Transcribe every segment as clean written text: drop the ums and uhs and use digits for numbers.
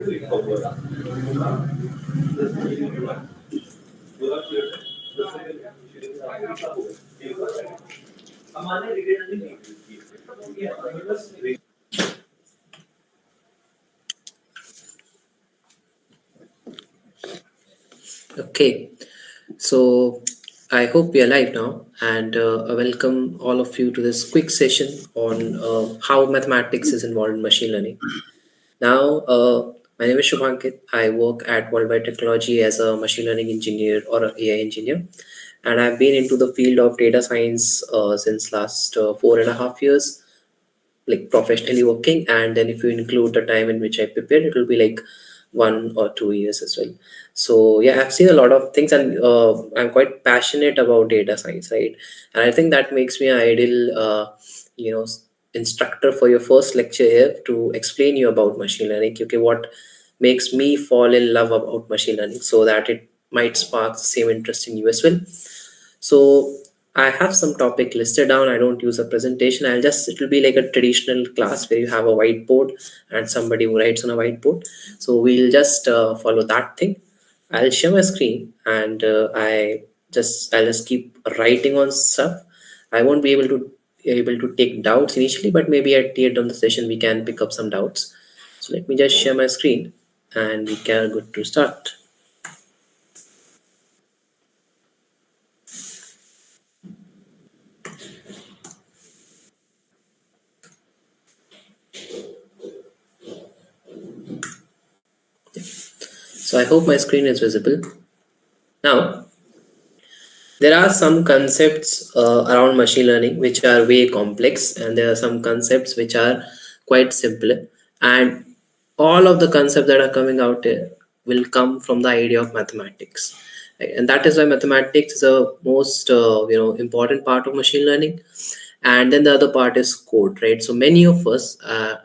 Okay, so I hope we are live now, and I welcome all of you to this quick session on how mathematics is involved in machine learning. Now, my name is Shubhankit. I work at Worldwide Technology as a machine learning engineer or an AI engineer, and I've been into the field of data science since last 4.5 years, like professionally working. And then if you include the time in which I prepared, it will be like 1 or 2 years as well. So yeah, I've seen a lot of things, and I'm quite passionate about data science, right? And I think that makes me an ideal you know instructor for your first lecture here to explain you about machine learning. Okay, what makes me fall in love about machine learning, so that it might spark the same interest in you as well. So I have some topic listed down. I don't use a presentation. It will be like a traditional class where you have a whiteboard and somebody who writes on a whiteboard. So we'll just follow that thing. I'll share my screen, and I'll just keep writing on stuff. I won't be able to take doubts initially, but maybe at the end of the session we can pick up some doubts. So let me just share my screen, and we can good to start. So I hope my screen is visible. Now, there are some concepts around machine learning which are way complex, and there are some concepts which are quite simple. And all of the concepts that are coming out here will come from the idea of mathematics. Right? And that is why mathematics is a most important part of machine learning. And then the other part is code, right? So many of us,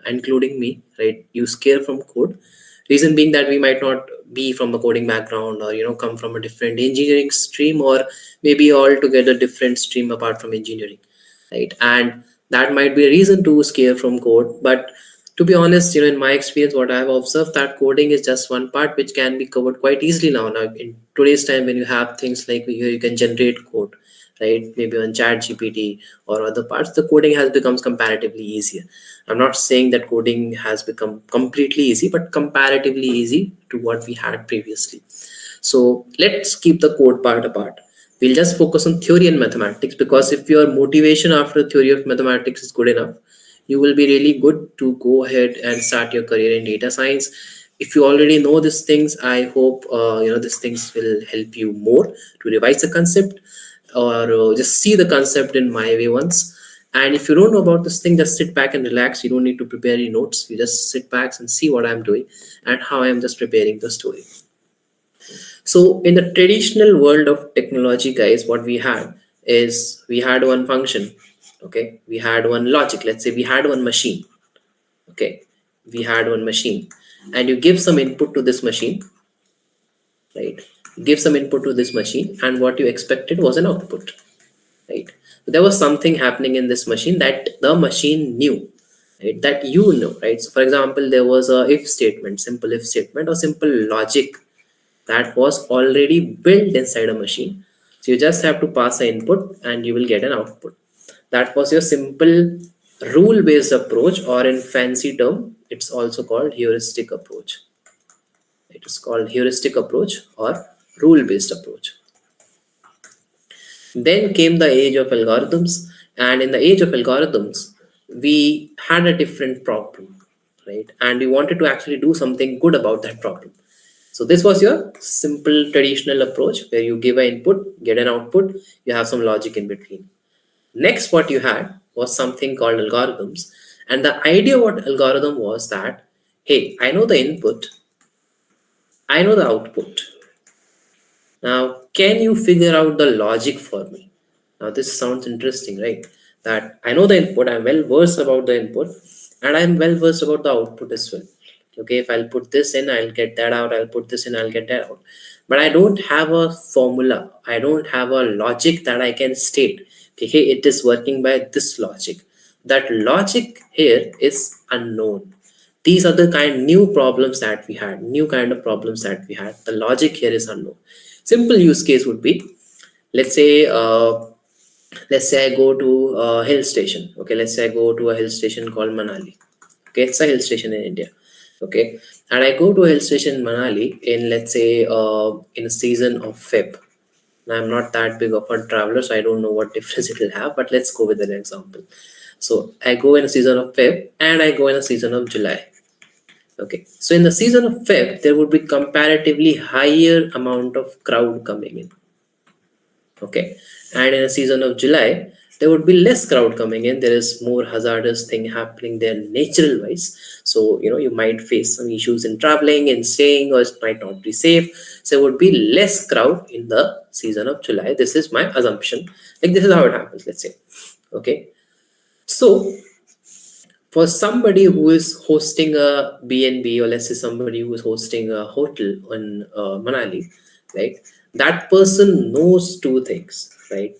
including me, right, use care from code. Reason being that we might not be from a coding background, or come from a different engineering stream, or maybe altogether different stream apart from engineering, right? And that might be a reason to scare from code. But to be honest, in my experience, what I've observed, that coding is just one part which can be covered quite easily now in today's time, when you have things like you can generate code, right? Maybe on chat gpt or other parts, the coding has becomes comparatively easier. I'm not saying that coding has become completely easy, but comparatively easy to what we had previously. So let's keep the code part apart. We'll just focus on theory and mathematics, because if your motivation after theory of mathematics is good enough, you will be really good to go ahead and start your career in data science. If you already know these things, I hope these things will help you more to revise the concept, or just see the concept in my way once. And if you don't know about this thing, just sit back and relax. You don't need to prepare any notes. You just sit back and see what I'm doing and how I'm just preparing the story. So in the traditional world of technology, guys, what we had is we had one function. Okay, we had one logic. Let's say we had one machine. Okay, we had one machine, and you give some input to this machine, right? Give some input to this machine, and what you expected was an output, right? So there was something happening in this machine that the machine knew, right? That you know, right? So for example, there was a if statement, simple if statement, or simple logic that was already built inside a machine. So you just have to pass an input and you will get an output. That was your simple rule based approach, or in fancy term, it's also called heuristic approach. It is called heuristic approach or rule based approach. Then came the age of algorithms, and in the age of algorithms, we had a different problem, right? And we wanted to actually do something good about that problem. So this was your simple traditional approach, where you give an input, get an output, you have some logic in between. Next, what you had was something called algorithms. And the idea what algorithm was that, hey, I know the input, I know the output. Now, can you figure out the logic for me? Now, this sounds interesting, right? That I know the input, I'm well versed about the input, and I'm well versed about the output as well. Okay, if I'll put this in, I'll get that out. I'll put this in, I'll get that out. But I don't have a formula. I don't have a logic that I can state. Okay, hey, it is working by this logic. That logic here is unknown. These are the new problems that we had, new kind of problems that we had. The logic here is unknown. Simple use case would be, let's say I go to a hill station. Okay, let's say I go to a hill station called Manali. Okay, it's a hill station in India. Okay, and I go to a hill station in Manali in, let's say, in a season of Feb. Now, I'm not that big of a traveler, so I don't know what difference it will have, but let's go with an example. So I go in a season of Feb and I go in a season of July. Okay, so in the season of Feb, there would be comparatively higher amount of crowd coming in. Okay, and in a season of July, there would be less crowd coming in. There is more hazardous thing happening there natural wise. So you might face some issues in traveling and staying, or it might not be safe. So there would be less crowd in the season of July. This is my assumption. Like, this is how it happens, let's say. Okay, so for somebody who is hosting a BNB, or let's say somebody who is hosting a hotel in Manali, right? That person knows two things, right?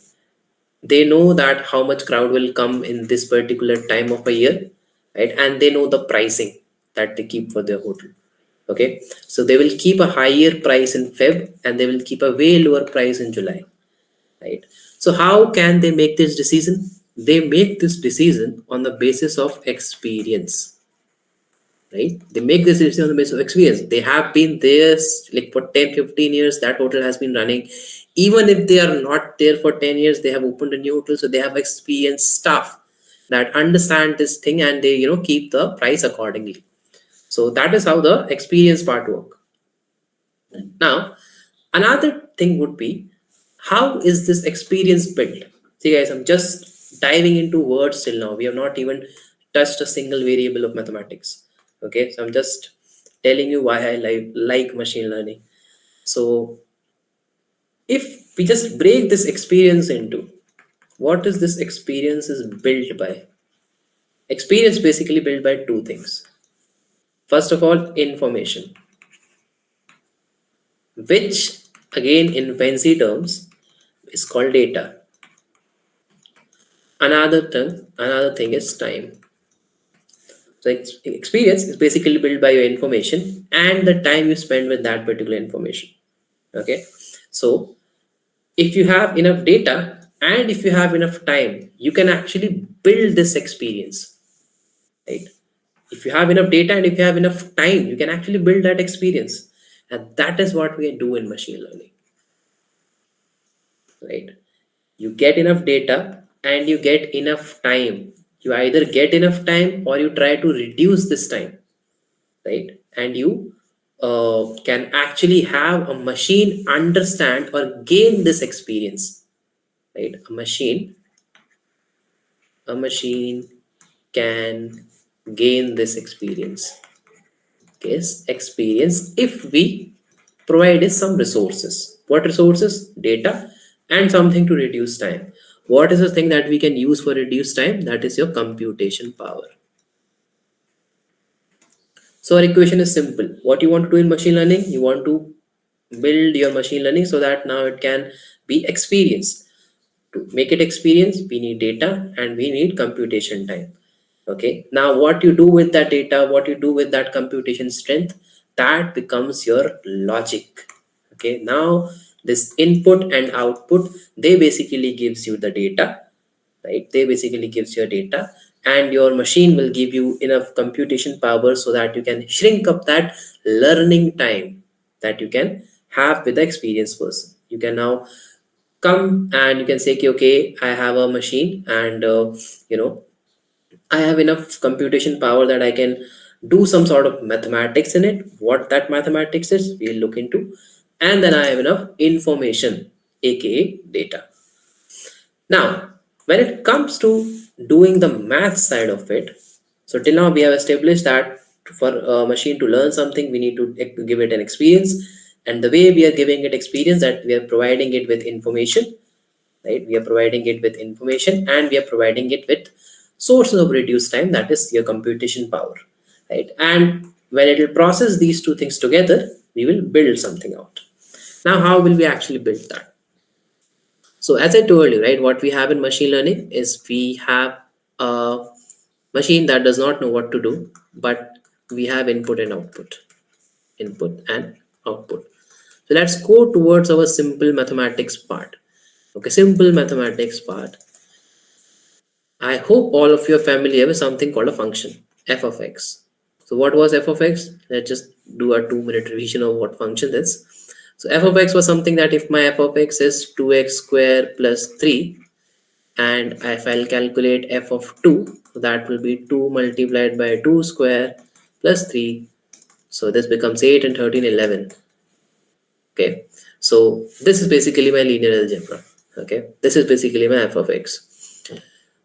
They know that how much crowd will come in this particular time of a year, right? And they know the pricing that they keep for their hotel. Okay, so they will keep a higher price in Feb and they will keep a way lower price in July, right? So how can they make this decision? They make this decision on the basis of experience, right? They make this decision on the basis of experience. They have been there like for 10-15 years. That hotel has been running. Even if they are not there for 10 years, they have opened a new hotel, so they have experienced staff that understand this thing, and they keep the price accordingly. So that is how the experience part work. Now, another thing would be, how is this experience built? See, guys, I'm just diving into words till now. We have not even touched a single variable of mathematics. Okay, so I'm just telling you why I like machine learning. So, if we just break this experience into, what is this experience is built by? Experience basically built by two things. First of all, information, which again in fancy terms is called data. Another thing is time. So experience is basically built by your information and the time you spend with that particular information. Okay, so if you have enough data and if you have enough time, you can actually build this experience, right? If you have enough data and if you have enough time, you can actually build that experience, and that is what we do in machine learning, right? You get enough data and you get enough time. You either get enough time or you try to reduce this time, right? And you can actually have a machine understand or gain this experience, right? A machine can gain this experience. Yes, experience if we provide is some resources. What resources? Data and something to reduce time. What is the thing that we can use for reduce time? That is your computation power. So our equation is simple. What you want to do in machine learning, you want to build your machine learning so that now it can be experienced. To make it experience, we need data and we need computation time. Okay, now what you do with that data, what you do with that computation strength, that becomes your logic. Okay, now this input and output, they basically gives you the data, right? They basically gives your data, and your machine will give you enough computation power so that you can shrink up that learning time that you can have with the experienced person. You can now come and you can say, okay, I have a machine, and you know I have enough computation power that I can do some sort of mathematics in it. What that mathematics is, we'll look into. And then I have enough information, aka data. Now, when it comes to doing the math side of it, so till now we have established that for a machine to learn something, we need to give it an experience. And the way we are giving it experience, that we are providing it with information, right? We are providing it with information and we are providing it with sources of reduced time, that is your computation power, right? And when it will process these two things together, we will build something out. Now, how will we actually build that? So as I told you, right, what we have in machine learning is we have a machine that does not know what to do, but we have input and output. Input and output. So let's go towards our simple mathematics part. Okay, simple mathematics part. I hope all of you are familiar with something called a function, f of x. So what was f of x? Let's just do a 2-minute revision of what function is. So f of x was something that if my f of x is 2x square plus 3, and if I'll calculate f of 2, so that will be 2 multiplied by 2 square plus 3. So this becomes 8 and 13, 11. Okay, so this is basically my linear algebra. Okay, this is basically my f of x.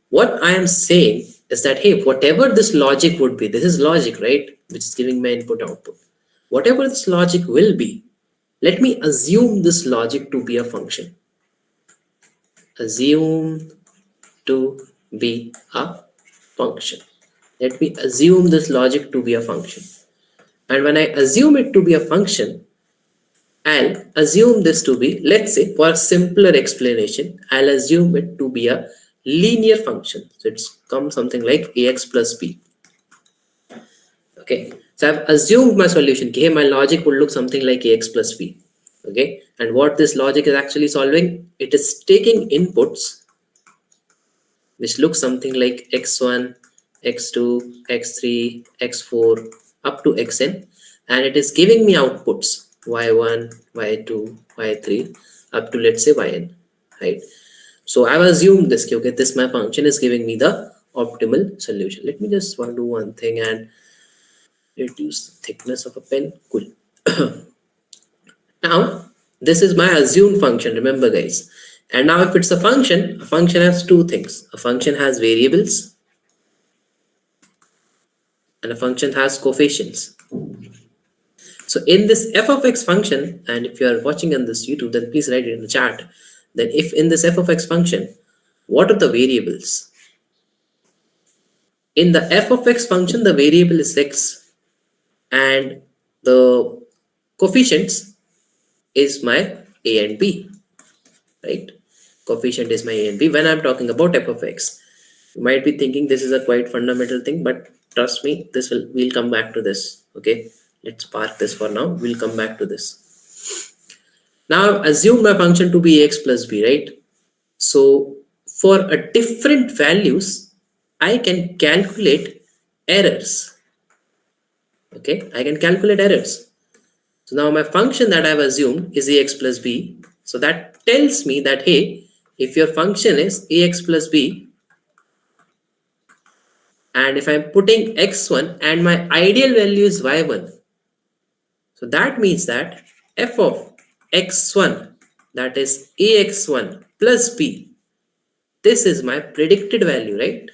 What I am saying is that, hey, whatever this logic would be, this is logic, right, which is giving my input output. Whatever this logic will be, let me assume this logic to be a function. Assume to be a function. Let me assume this logic to be a function. And when I assume it to be a function, I'll assume this to be, let's say, for a simpler explanation, I'll assume it to be a linear function. So it's come something like ax plus b. Okay, so I've assumed my solution. Okay, my logic would look something like ax plus b. Okay, and what this logic is actually solving, it is taking inputs which look something like x1, x2, x3, x4 up to xn, and it is giving me outputs y1, y2, y3 up to, let's say, yn, right? So I've assumed this, okay, this my function is giving me the optimal solution. Let me just do one thing and reduce the thickness of a pen. Cool. Now this is my assumed function, remember guys. And now if it's a function has two things. A function has variables and a function has coefficients. So in this f of x function, and if you are watching on this YouTube, then please write it in the chat. Then if in this f of x function, what are the variables? In the f of x function, the variable is x and the coefficients is my a and b, right? Coefficient is my a and b when I'm talking about f of x. You might be thinking this is a quite fundamental thing, but trust me, we'll come back to this. Okay, let's park this for now. We'll come back to this. Now assume my function to be ax plus b, right? So for a different values, I can calculate errors. Okay, I can calculate errors. So now my function that I've assumed is ax plus b. So that tells me that, hey, if your function is ax plus b, and if I'm putting x1 and my ideal value is y1, so that means that f of x1, that is ax1 plus b, this is my predicted value, right?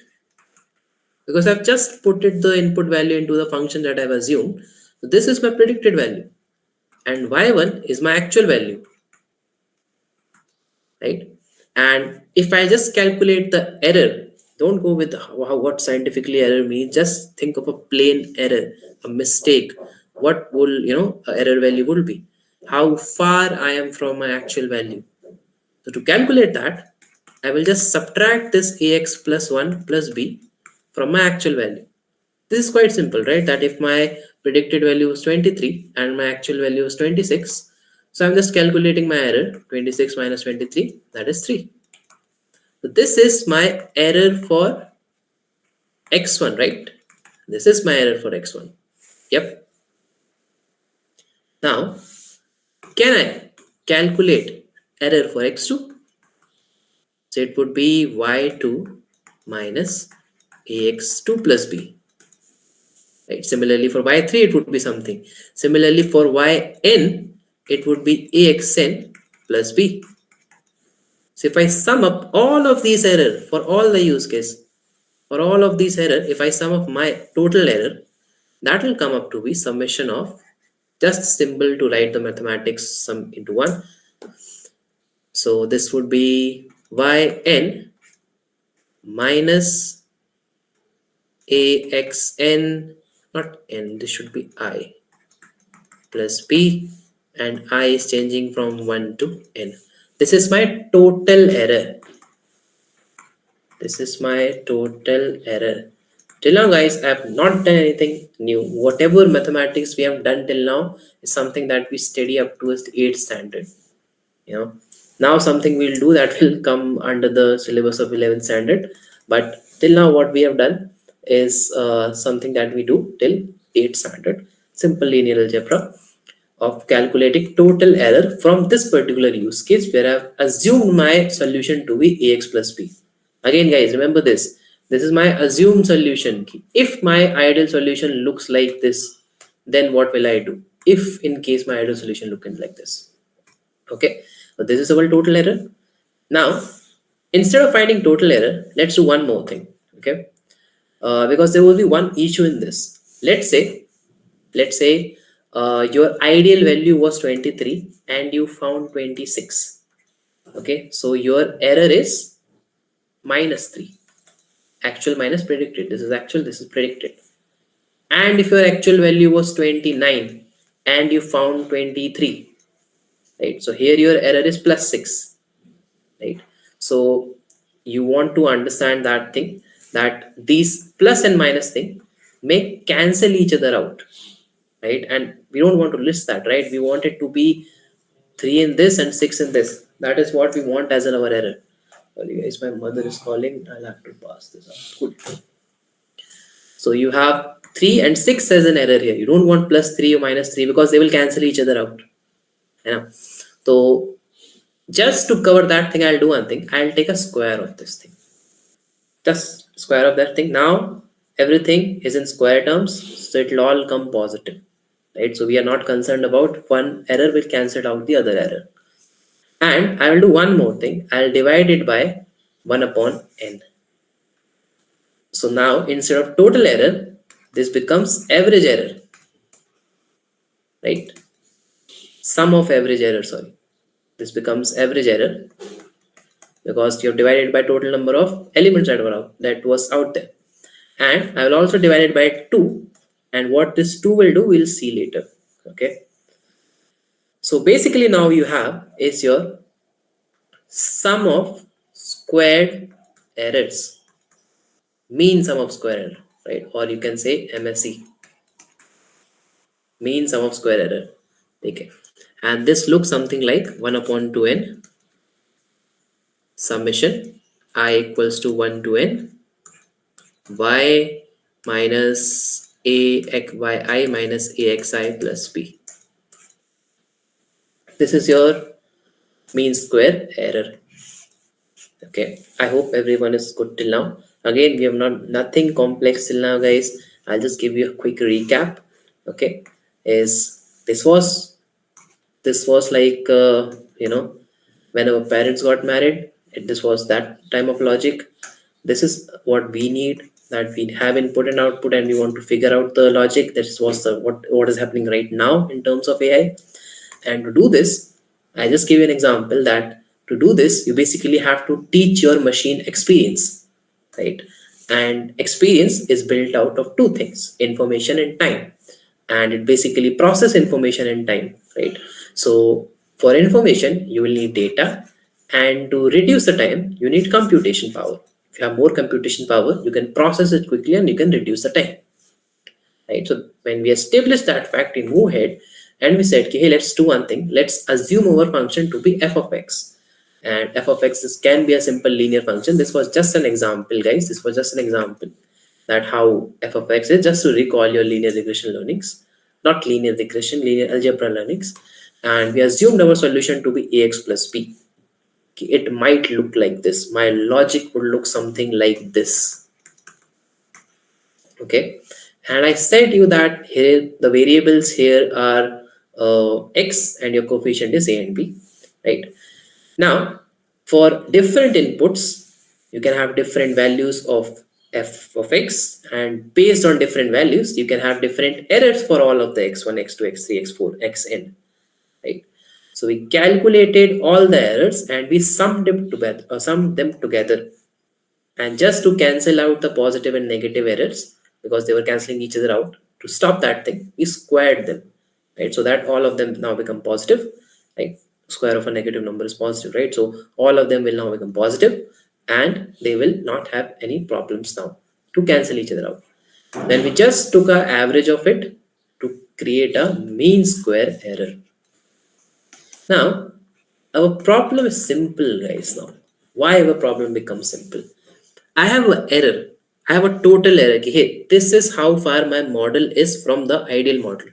Because I've just put the input value into the function that I've assumed. So this is my predicted value and y1 is my actual value, right? And if I just calculate the error, don't go with what scientifically error means, just think of a plain error, a mistake. What will, error value will be, how far I am from my actual value. So to calculate that, I will just subtract this ax plus 1 plus b from my actual value. This is quite simple, right? That if my predicted value is 23 and my actual value is 26, so I'm just calculating my error. 26 minus 23, that is 3. So this is my error for x1, right? This is my error for x1. Yep. Now, can I calculate error for x2? So it would be y2 minus ax2 plus b. Right. Similarly for y3 it would be something. Similarly for yn it would be axn plus b. So if I sum up all of these error for all the use case, for all of these error, if I sum up my total error, that will come up to be summation of, just simple to write the mathematics sum into one. So this would be yn minus axn, not n, this should be I, plus b, and I is changing from 1 to n. This is my total error. This is my total error. Till now guys, I have not done anything. new. Whatever mathematics we have done till now is something that we study up to the 8th standard. Now something we'll do that will come under the syllabus of 11th standard, but till now what we have done is something that we do till 8th standard, simple linear algebra of calculating total error from this particular use case where I've assumed my solution to be ax plus b. Again guys, remember this is my assumed solution. If my ideal solution looks like this, then what will I do if in case my ideal solution looking like this? Okay, so this is our total error. Now instead of finding total error, let's do one more thing. Okay, because there will be one issue in this. Let's say your ideal value was 23 and you found 26. Okay, so your error is -3. Actual minus predicted. This is actual, this is predicted. And if your actual value was 29 and you found 23, right? So here your error is +6, right? So you want to understand that thing, that these plus and minus thing may cancel each other out, right? And we don't want to list that, right? We want it to be 3 in this and 6 in this. That is what we want as in our error. Sorry guys, my mother is calling. I'll have to pass this up. Cool. So you have 3 and 6 as an error here. You don't want +3 or -3 because they will cancel each other out. So just to cover that thing, I'll do one thing. I'll take a square of this thing. Just square of that thing. Now everything is in square terms, so it will all come positive. Right? So we are not concerned about one error will cancel out the other error. And I will do one more thing. I'll divide it by 1 upon n. So now instead of total error, this becomes average error, right? Sum of average error, sorry. This becomes average error because you have divided by total number of elements that was out there. And I will also divide it by 2. And what this 2 will do, we'll see later. Okay. So basically now you have is your sum of squared errors, mean sum of square error, right? Or you can say MSE, mean sum of square error. Okay. And this looks something like 1 upon 2n summation I equals to 1 to n y minus yi minus axi plus b. This is your mean square error. Okay, I hope everyone is good till now. Again, we have nothing complex till now, guys. I'll just give you a quick recap. Okay, this was like when our parents got married. This was that time of logic. This is what we need, that we have input and output, and we want to figure out the logic. That was what is happening right now in terms of AI. And to do this, I just give you an example that to do this, you basically have to teach your machine experience, right? And experience is built out of two things: information and time. And it basically process information and time, right? So for information, you will need data, and to reduce the time, you need computation power. If you have more computation power, you can process it quickly and you can reduce the time, right? So when we established that fact, we move ahead and we said, hey, let's do one thing. Let's assume our function to be f of x. And f of x can be a simple linear function. This was just an example, guys. This was just an example that how f of x is, just to recall your linear regression learnings, not linear regression, linear algebra learnings. And we assumed our solution to be ax plus b. It might look like this. My logic would look something like this. Okay, and I said you that here the variables here are x and your coefficient is a and b, right? Now for different inputs, you can have different values of f of x, and based on different values, you can have different errors for all of the x1, x2, x3, x4, xn, right? So we calculated all the errors and we summed them together. And just to cancel out the positive and negative errors, because they were canceling each other out, to stop that thing, we squared them, right? So that all of them now become positive, right? Square of a negative number is positive, right? So all of them will now become positive and they will not have any problems now to cancel each other out. Then we just took a average of it to create a mean square error. Now, our problem is simple, guys. Now, why our problem becomes simple? I have an error. I have a total error. Hey, this is how far my model is from the ideal model.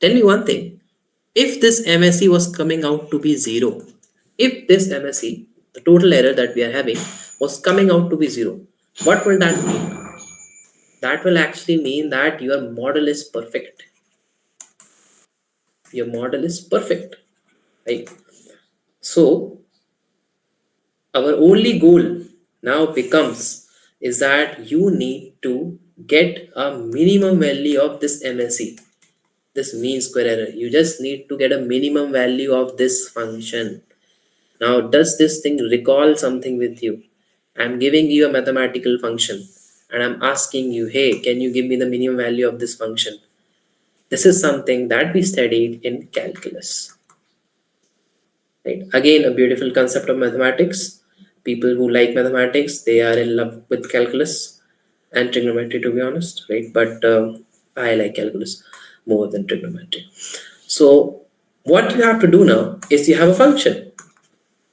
Tell me one thing. If this MSE was coming out to be zero, if this MSE, the total error that we are having, was coming out to be zero, what will that mean? That will actually mean that your model is perfect. Your model is perfect, right? So our only goal now becomes is that you need to get a minimum value of this MSE, this mean square error. You just need to get a minimum value of this function. Now, does this thing recall something with you? I'm giving you a mathematical function and I'm asking you, hey, can you give me the minimum value of this function? This is something that we studied in calculus. Right? Again, a beautiful concept of mathematics. People who like mathematics, they are in love with calculus and trigonometry, to be honest, right? But I like calculus more than trigonometry. So what you have to do now is you have a function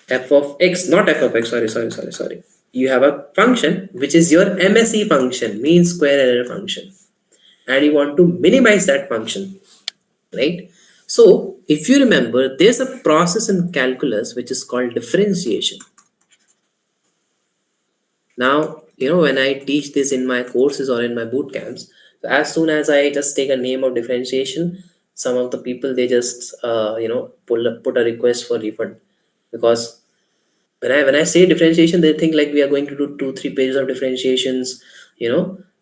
f of x, not f of x, sorry. You have a function which is your MSE function, mean square error function, and you want to minimize that function, right? So if you remember, there's a process in calculus which is called differentiation. Now, when I teach this in my courses or in my boot camps, so as soon as I just take a name of differentiation, some of the people, they just put a request for refund, because when I say differentiation, they think like we are going to do 2-3 pages of differentiations,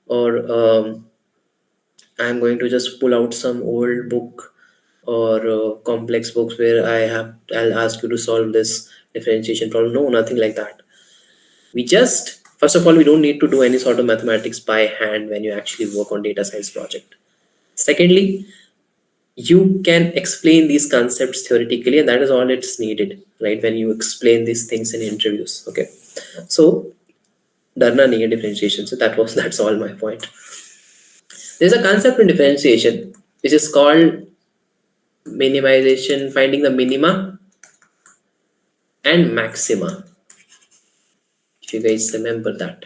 or I'm going to just pull out some old book or complex books where I'll ask you to solve this differentiation problem. No, nothing like that. We just, first of all, we don't need to do any sort of mathematics by hand when you actually work on data science project. Secondly, you can explain these concepts theoretically, and that is all it's needed, right? When you explain these things in interviews. Okay, so डरना नहीं है differentiation. So that's all my point. There's a concept in differentiation which is called minimization, finding the minima and maxima. If you guys remember that,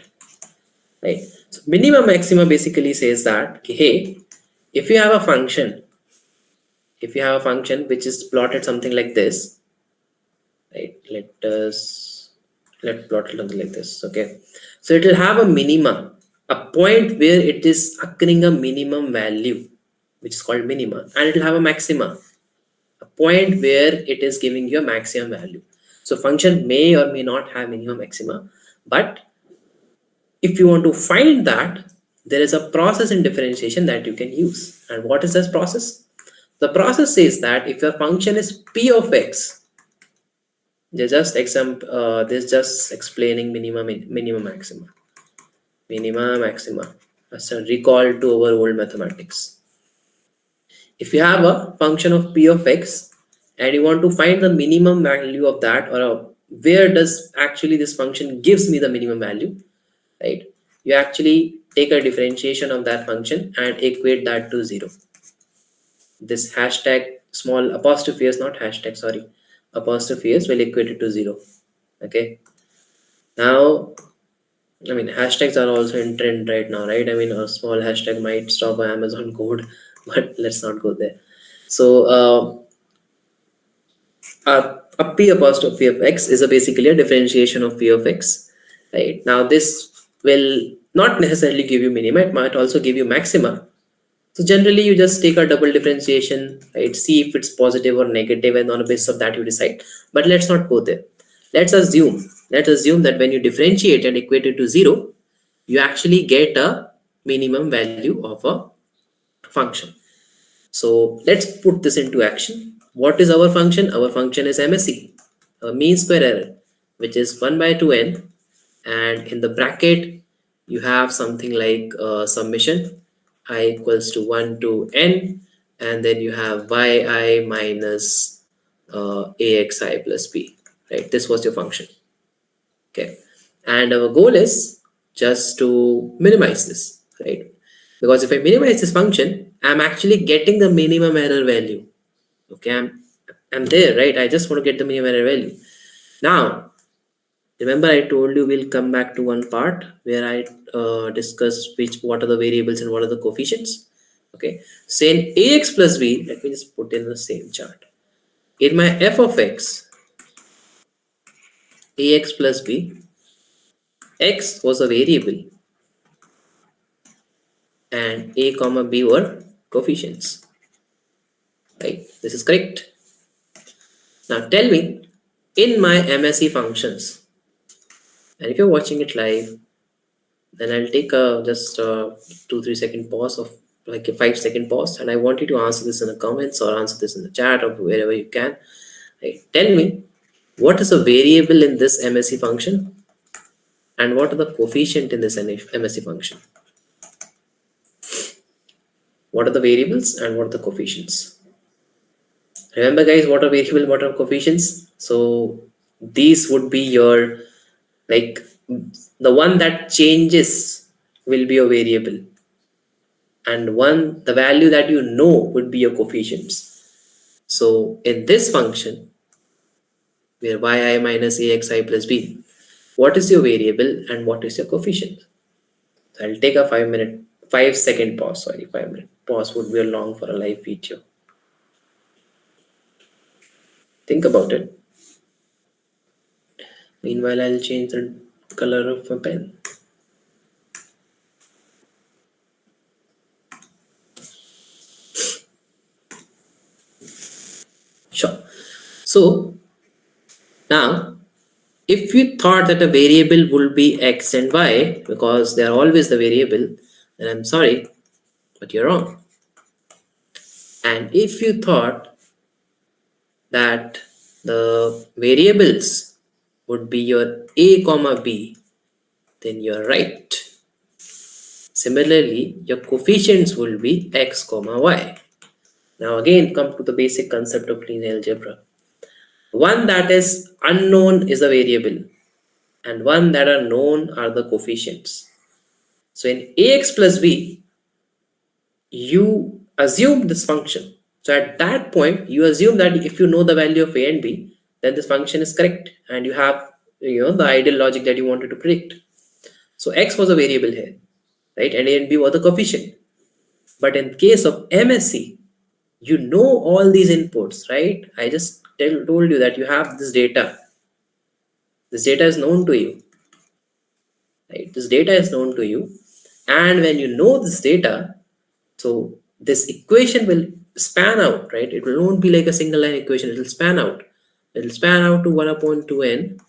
right? So minima maxima basically says that, hey, if you have a function, which is plotted something like this, right? Let's plot it something like this. Okay, so it will have a minima, a point where it is occurring a minimum value, which is called minima, and it will have a maxima, a point where it is giving you a maximum value. So function may or may not have minimum maxima, but if you want to find that, there is a process in differentiation that you can use. And what is this process? The process says that if your function is p of x, this just explaining minima maxima. That's a recall to our old mathematics. If you have a function of p of x and you want to find the minimum value of that, or where does actually this function gives me the minimum value, right? You actually take a differentiation of that function and equate that to 0. This hashtag small apostrophe is not hashtag, sorry, apostrophe is will equate it to 0. Okay, now I mean, hashtags are also in trend right now, right? I mean, a small hashtag might stop Amazon code, but let's not go there. So a p apostrophe of x is basically a differentiation of p of x, right? Now this will not necessarily give you minima, it might also give you maxima. So generally you just take a double differentiation, right? See if it's positive or negative, and on the basis of that you decide. But let's not go there. Let's assume that when you differentiate and equate it to 0, you actually get a minimum value of a function. So let's put this into action. What is our function? Our function is MSE, a mean square error, which is 1 by 2n, and in the bracket you have something like summation I equals to 1 to n, and then you have yi minus axi plus b, right? This was your function. Okay, and our goal is just to minimize this. right? Because if I minimize this function, I'm actually getting the minimum error value. Okay, I'm there, right? I just want to get the minimum error value. Now, remember I told you we'll come back to one part where I discuss what are the variables and what are the coefficients. Okay, so in ax plus b, let me just put in the same chart. In my f of x, ax plus b, x was a variable and a comma b were coefficients, right? This is correct. Now tell me, in my MSE functions, and if you're watching it live, then I'll take a just 2-3 second pause of like a 5 second pause, and I want you to answer this in the comments or answer this in the chat or wherever you can. Right? Tell me, what is a variable in this MSE function and what are the coefficient in this MSE function? What are the variables and what are the coefficients? Remember guys, what are variable, what are coefficients? So these would be your, like, the one that changes will be a variable, and one, the value that you know, would be your coefficients. So in this function where yi minus axi plus b, what is your variable and what is your coefficient? So I'll take a 5 second pause. Sorry, 5 minute pause would be long for a live video. Think about it. Meanwhile, I'll change the color of my pen. Sure. So now, if you thought that a variable would be x and y because they are always the variable, then I'm sorry, but you're wrong. And if you thought that the variables would be your a comma b, then you're right. Similarly, your coefficients will be x comma y. Now again, come to the basic concept of linear algebra. One that is unknown is a variable and one that are known are the coefficients. So in ax plus b, you assume this function. So at that point, you assume that if you know the value of a and b, then this function is correct and you have the ideal logic that you wanted to predict. So x was a variable here, right? And a and b were the coefficient. But in case of MSE, you know all these inputs, right? I just told you that you have this data. This data is known to you, right? This data is known to you. And when you know this data, so this equation will span out, right? It will not be like a single line equation. It will span out. It will span out to 1 upon 2n,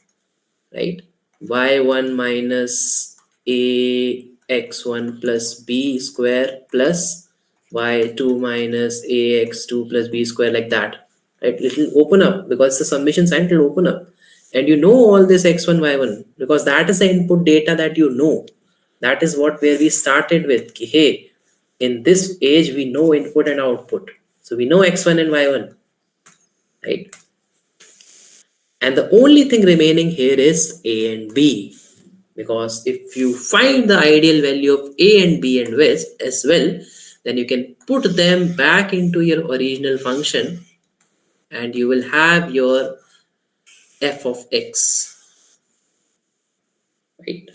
right? y1 minus ax1 plus b square plus y2 minus ax2 plus b square, like that, right? It will open up because the summation sign will open up, and you know all this x1 y1 because that is the input data that you know. That is what where we started with. Hey, in this age we know input and output, so we know x1 and y1, right? And the only thing remaining here is a and b, because if you find the ideal value of a and b and as well, then you can put them back into your original function and you will have your f of x, right?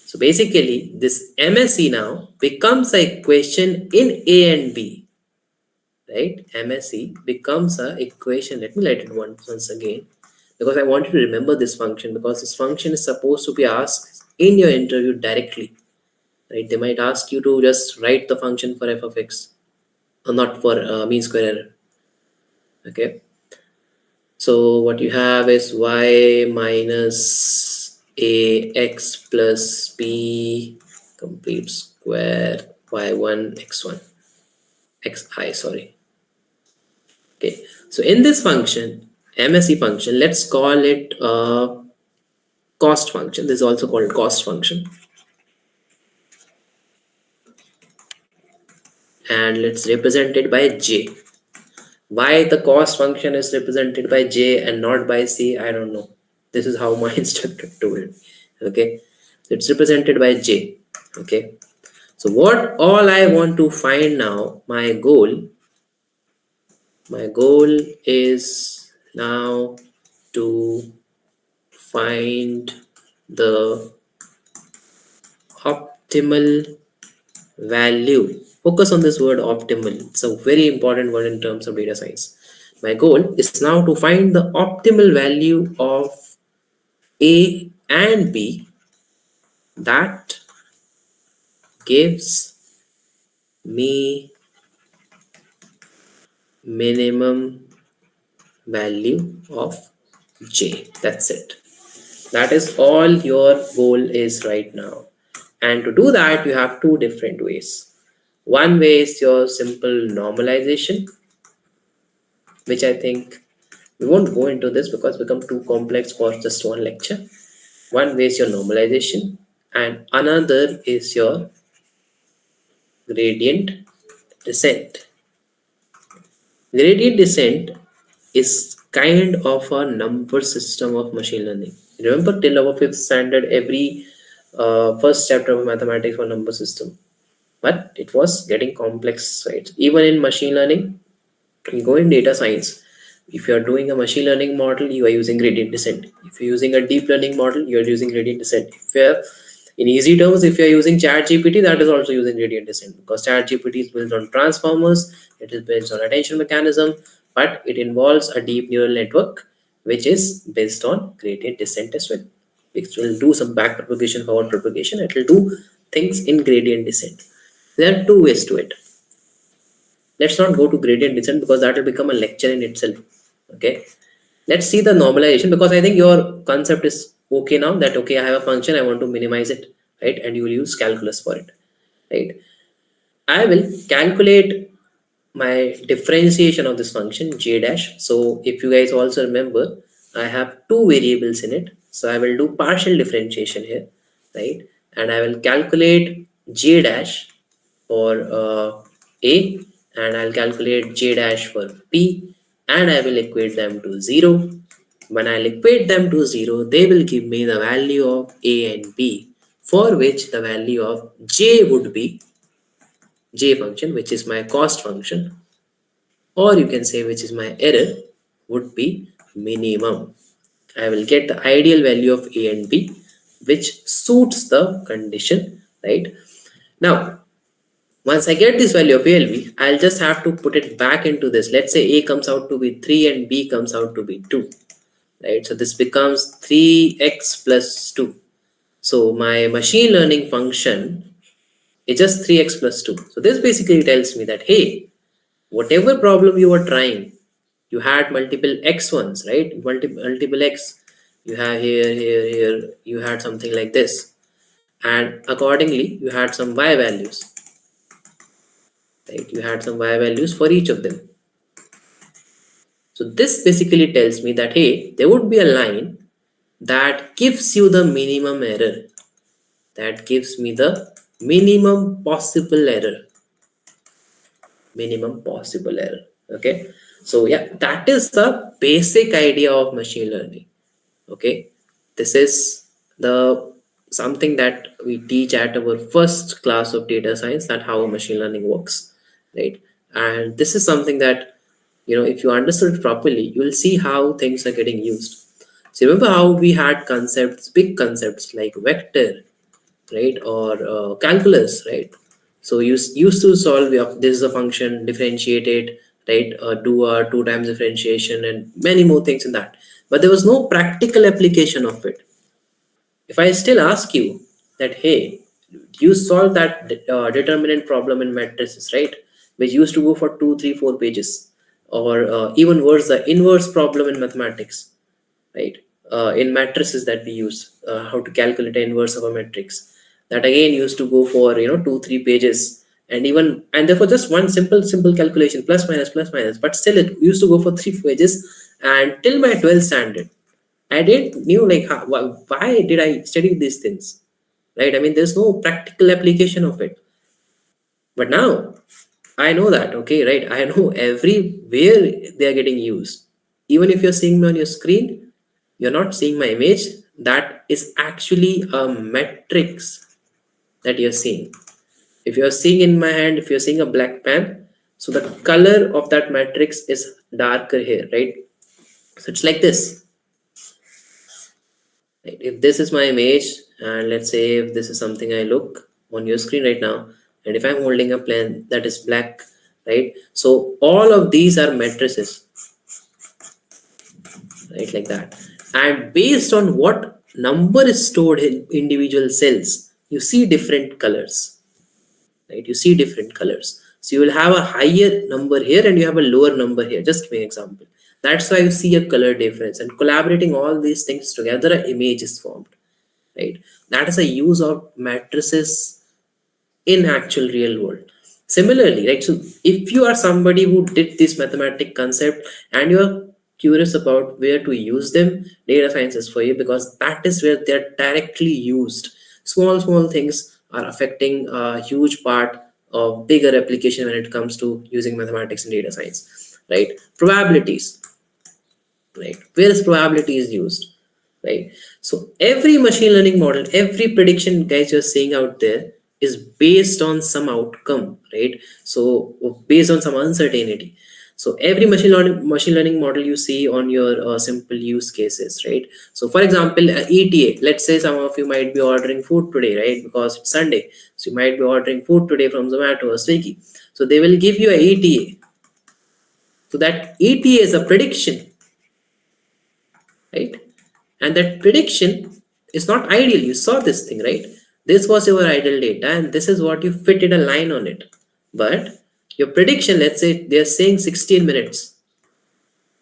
So basically this MSE now becomes a equation in a and b, right? MSE becomes a equation. Let me write it once again, because I want you to remember this function, because this function is supposed to be asked in your interview directly, right? They might ask you to just write the function for f of x, or not for mean square error. Okay, so what you have is y minus ax plus b complete square y1 x1 xi, sorry. Okay, so in this function, MSE function, let's call it cost function. This is also called cost function, and let's represent it by j. Why the cost function is represented by j and not by c, I don't know. This is how my instructor told me. Okay, it's represented by j. Okay, So what all I want to find now, my goal is now to find the optimal value. Focus on this word optimal. It's a very important word in terms of data science. My goal is now to find the optimal value of A and B that gives me minimum value of J. That's it. That is all your goal is right now. And to do that, you have two different ways. One way is your simple normalization, which I think we won't go into this because it become too complex for just one lecture. One way is your normalization, and another is your gradient descent. Gradient descent is kind of a number system of machine learning. Remember, till our fifth standard, every first chapter of mathematics was number system, but it was getting complex, right? Even in machine learning, you go in data science. If you are doing a machine learning model, you are using gradient descent. If you're using a deep learning model, you are using gradient descent. If you're, in easy terms, if you're using chat gpt, that is also using gradient descent, because chat gpt is built on transformers, it is based on attention mechanism, but it involves a deep neural network which is based on gradient descent as well, which will do some back propagation, forward propagation. It will do things in gradient descent. There are two ways to it. Let's not go to gradient descent because that will become a lecture in itself. Okay, let's see the normalization, because I think your concept is okay now, that okay, I have a function, I want to minimize it, right? And you will use calculus for it, right? I will calculate my differentiation of this function j dash. So if you guys also remember, I have two variables in it, so I will do partial differentiation here, right? And I will calculate j dash for a, and I'll calculate j dash for p, and I will equate them to 0. When I'll equate them to 0, they will give me the value of a and b, for which the value of j would be j function, which is my cost function, or you can say which is my error, would be minimum. I will get the ideal value of a and b, which suits the condition, right? Now, once I get this value of a and b, I'll just have to put it back into this. Let's say a comes out to be 3 and b comes out to be 2, right? So this becomes 3x plus 2. So my machine learning function is just 3x plus 2. So this basically tells me that, hey, whatever problem you were trying, you had multiple x ones, right? Multiple x. You have here, you had something like this. And accordingly, you had some y values, right? You had some y values for each of them. So this basically tells me that, hey, there would be a line that gives you the minimum error, that gives me the minimum possible error, okay? So yeah, that is the basic idea of machine learning. Okay, this is the something that we teach at our first class of data science, that how machine learning works, right? And this is something that, if you understood it properly, you will see how things are getting used. So remember how we had concepts, big concepts like vector, right? Or calculus, right? So you used to solve, this is a function, differentiate it, right? Do a 2 times differentiation and many more things in that, but there was no practical application of it. If I still ask you that, hey, you solve that determinant problem in matrices, right, which used to go for 2, 3, 4 pages, or even worse, the inverse problem in mathematics, right? In matrices that we use, how to calculate the inverse of a matrix, that again used to go for 2, 3 pages, and therefore just one simple calculation, plus minus, but still it used to go for 3 pages. And till my 12th standard, I didn't knew like why did I study these things, right? I mean, there's no practical application of it. But now I know that, okay, right? I know everywhere they are getting used. Even if you're seeing me on your screen, you're not seeing my image. That is actually a matrix that you're seeing. If you're seeing in my hand, if you're seeing a black pen, so the color of that matrix is darker here, right? So it's like this, right? If this is my image, and let's say if this is something I look on your screen right now, and if I'm holding a pen that is black, right? So all of these are matrices, right? Like that. And based on what number is stored in individual cells, you see different colors, right? You see different colors. So you will have a higher number here and you have a lower number here. Just give me an example. That's why you see a color difference, and collaborating all these things together, an image is formed, right? That is a use of matrices in actual real world. Similarly, right, so if you are somebody who did this mathematic concept and you are curious about where to use them, data science is for you, because that is where they're directly used. Small things are affecting a huge part of bigger application when it comes to using mathematics and data science, right? Probabilities, right? Where is probability is used, right? So every machine learning model, every prediction guys you're seeing out there is based on some outcome, right? So based on some uncertainty. So every machine learning model you see on your simple use cases, right? So for example, ETA, let's say some of you might be ordering food today, right? Because it's Sunday, so you might be ordering food today from Zomato or Swiggy. So they will give you a ETA. So that ETA is a prediction, right? And that prediction is not ideal. You saw this thing, right? This was your ideal data and this is what you fitted a line on it. But your prediction, let's say they're saying 16 minutes,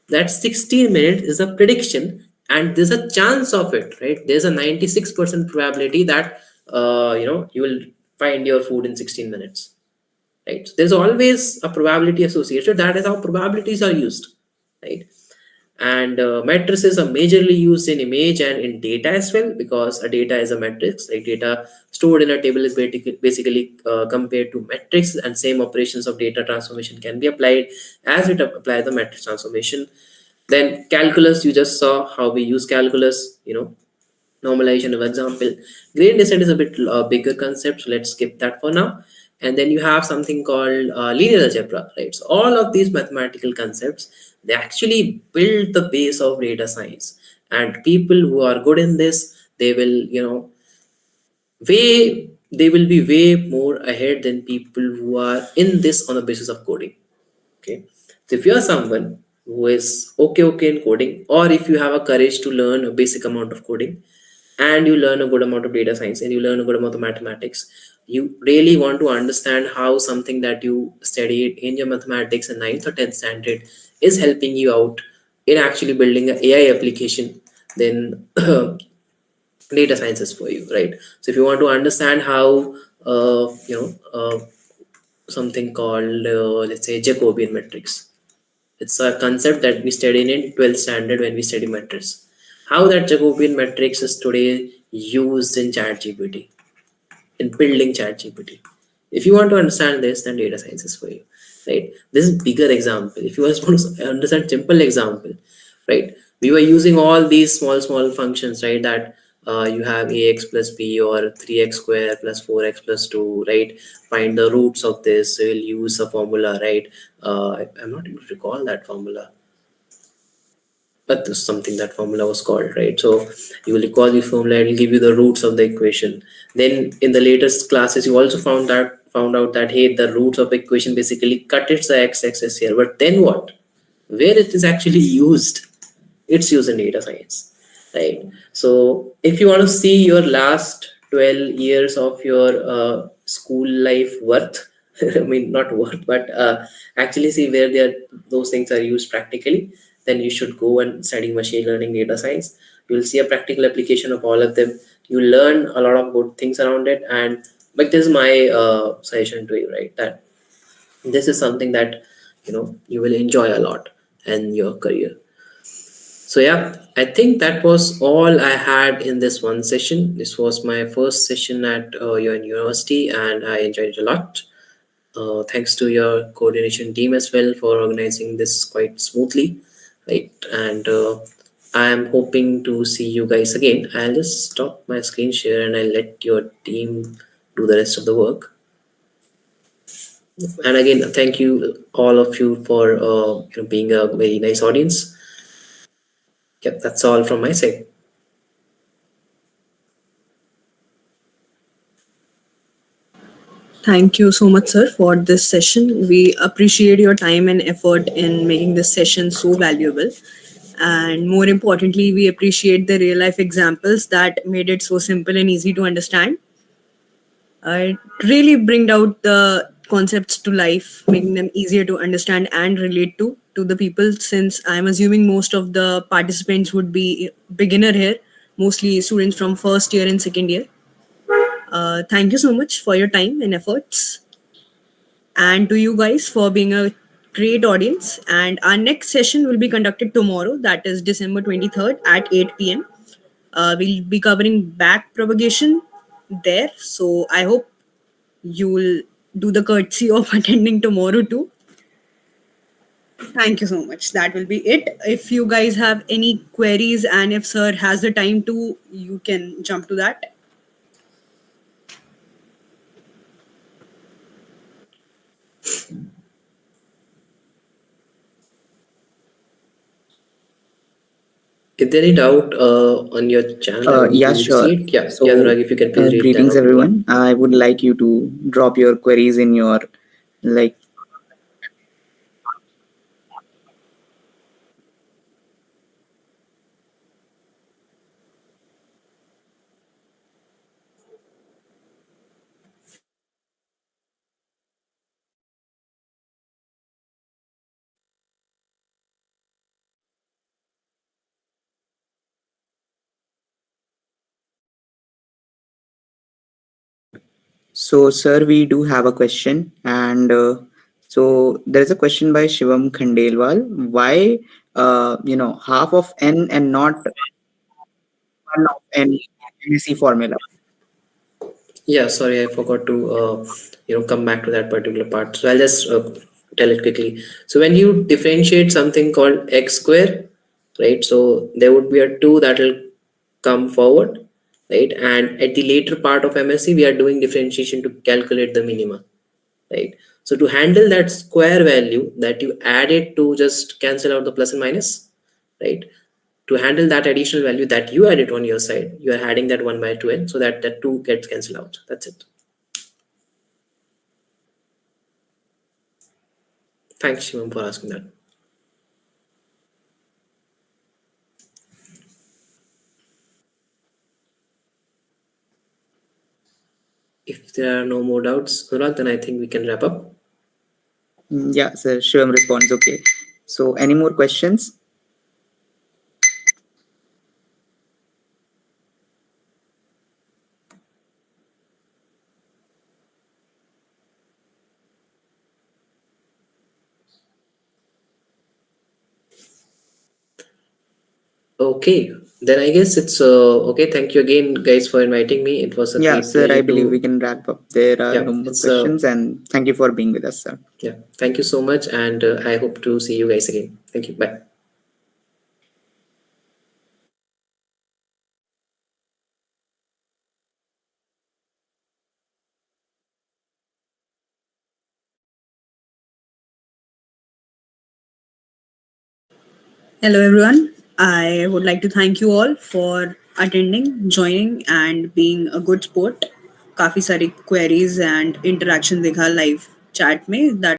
that 16 minutes is a prediction and there's a chance of it, right? There's a 96% probability that you will find your food in 16 minutes, right? So there's always a probability associated. That is how probabilities are used, right? And matrices are majorly used in image and in data as well, because a data is a matrix, like data stored in a table is basically compared to matrix, and same operations of data transformation can be applied as it apply the matrix transformation. Then calculus, you just saw how we use calculus, normalization of example. Gradient descent is a bit bigger concept, so let's skip that for now. And then you have something called linear algebra, right? So all of these mathematical concepts, they actually build the base of data science. And people who are good in this, they will, they will be way more ahead than people who are in this on the basis of coding. Okay, so if you are someone who is okay in coding, or if you have a courage to learn a basic amount of coding, and you learn a good amount of data science and you learn a good amount of mathematics, you really want to understand how something that you studied in your mathematics in 9th or 10th standard is helping you out in actually building an AI application, then data science is for you, right? So if you want to understand how something called let's say Jacobian matrix, it's a concept that we studied in 12th standard when we study matrix. How that Jacobian matrix is today used in ChatGPT, in building ChatGPT. If you want to understand this, then data science is for you, right? This is bigger example. If you want to understand simple example, right? We were using all these small functions, right? That you have ax plus b or 3x square plus 4x plus 2, right? Find the roots of this. So you'll use a formula, right? I'm not able to recall that formula, but this is something that formula was called, right? So you will recall the formula, it will give you the roots of the equation. Then in the latest classes you also found out that hey, the roots of equation basically cut its the x-axis here, but then what, where it is actually used, it's used in data science, right? So if you want to see your last 12 years of your school life worth, I mean not worth, but actually see where those things are used practically, then you should go and study machine learning, data science. You will see a practical application of all of them. You learn a lot of good things around it. And but this is my suggestion to you, right? That this is something that you will enjoy a lot in your career. So yeah, I think that was all I had in this one session. This was my first session at your university, and I enjoyed it a lot. Thanks to your coordination team as well for organizing this quite smoothly, right? And I am hoping to see you guys again. I'll just stop my screen share and I'll let your team do the rest of the work. And again, thank you all of you for being a very nice audience. Yep, that's all from my side. Thank you so much, sir, for this session. We appreciate your time and effort in making this session so valuable. And more importantly, we appreciate the real life examples that made it so simple and easy to understand. It really bring out the concepts to life, making them easier to understand and relate to the people. Since I'm assuming most of the participants would be beginner here, mostly students from first year and second year. Thank you so much for your time and efforts, and to you guys for being a great audience. And our next session will be conducted tomorrow, that is December 23rd at 8 p.m. We'll be covering back propagation there. So I hope you'll do the courtesy of attending tomorrow too. Thank you so much. That will be it. If you guys have any queries and if sir has the time to, you can jump to that. Is there any doubt on your channel? I want Yeah, to sure. see it. Yeah, yeah, So, Anurag, if you can please read that greetings out. Yeah. everyone. I would like you to drop your queries in your like. So, sir, we do have a question, and so there is a question by Shivam Khandelwal. Why, half of n and not one of n NSE formula? Yeah, sorry, I forgot to come back to that particular part. So I'll just tell it quickly. So when you differentiate something called x square, right? So there would be a two that will come forward, right? And at the later part of MSc, we are doing differentiation to calculate the minima, right? So to handle that square value that you added to just cancel out the plus and minus, right? To handle that additional value that you added on your side, you are adding that 1 by 2n so that that 2 gets cancelled out. That's it. Thanks, Shivam, for asking that. If there are no more doubts, Anurag, then I think we can wrap up. Yeah, sir. Shivam responds. Okay. So, any more questions? Okay, then I guess it's okay. Thank you again, guys, for inviting me. It was a Yeah, great sir. I pleasure believe we to. can wrap up. There are Yeah, no more it's questions, and thank you for being with us, sir. yeah. Thank you so much, and I hope to see you guys again. Thank you. Bye. Hello, everyone. I would like to thank you all for attending, joining, and being a good sport. काफी सारी queries and interaction देखा live chat में that